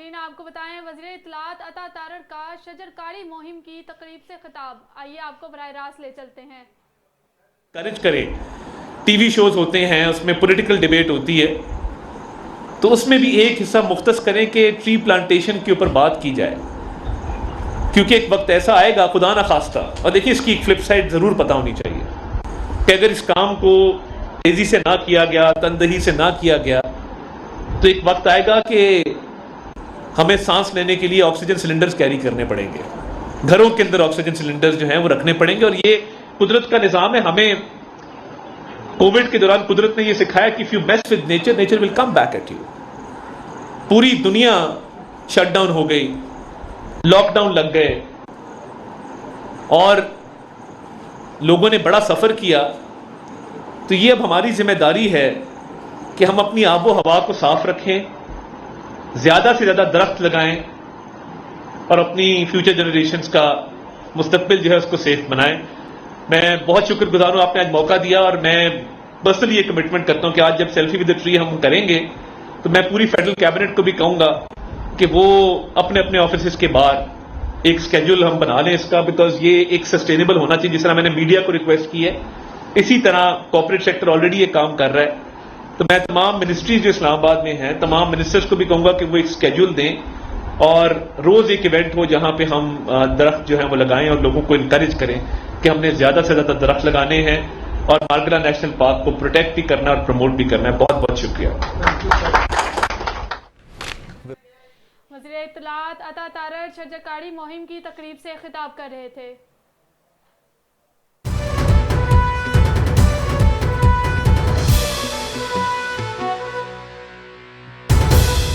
नाजरीन आपको बताएं, वज़ीर इत्तलात अता तारड़ का शजरकारी मुहिम की तकरीब से खिताब। आइए आपको बराह रास्त ले चलते हैं। करेज करें, टीवी शोज होते हैं, उसमें पॉलिटिकल डिबेट होती है, तो उसमें भी एक हिस्सा मुख्तस करें कि ट्री प्लांटेशन के ऊपर बात की जाए, क्योंकि एक वक्त ऐसा आएगा, खुदा ना खास्ता, और देखिए इसकी एक फ्लिप साइड ज़रूर पता होनी चाहिए कि अगर इस काम को तेज़ी से ना किया गया, तनदही से ना किया गया, तो एक वक्त आएगा कि हमें सांस लेने के लिए ऑक्सीजन सिलेंडर्स कैरी करने पड़ेंगे, घरों के अंदर ऑक्सीजन सिलेंडर्स जो हैं वो रखने पड़ेंगे। और ये कुदरत का निज़ाम है। हमें कोविड के दौरान कुदरत ने ये सिखाया कि if you mess with nature, nature will come back at you. पूरी दुनिया शटडाउन हो गई, लॉकडाउन लग गए और लोगों ने बड़ा सफर किया। तो ये अब हमारी जिम्मेदारी है कि हम अपनी आबो हवा को साफ रखें, ज्यादा से ज्यादा दरख्त लगाएं और अपनी फ्यूचर जनरेशंस का मुस्तकबिल जो है उसको सेफ बनाएं। मैं बहुत शुक्रगुजार हूं, आपने आज मौका दिया, और मैं पर्सनली ये कमिटमेंट करता हूं कि आज जब सेल्फी विद द ट्री हम करेंगे तो मैं पूरी फेडरल कैबिनेट को भी कहूंगा कि वो अपने अपने ऑफिस के बाहर एक स्केड्यूल हम बना लें इसका, बिकॉज ये एक सस्टेनेबल होना चाहिए। जिस तरह मैंने मीडिया को रिक्वेस्ट की है, इसी तरह कॉर्पोरेट सेक्टर ऑलरेडी ये काम कर रहा है। तो मैं तमाम मिनिस्ट्रीज जो इस्लामाबाद में हैं, तमाम मिनिस्टर्स को भी कहूंगा कि वो एक स्केड्यूल दें और रोज एक इवेंट हो जहां पे हम दरख्त जो है वो लगाएं और लोगों को इनकरेज करें कि हमने ज्यादा से ज्यादा दरख्त लगाने हैं और मार्गला नेशनल पार्क को प्रोटेक्ट भी करना और प्रमोट भी करना है। बहुत बहुत शुक्रिया। वज़ीर इत्तलात अता तारड़ शजरकारी मुहिम की तकरीब से खिताब कर रहे थे।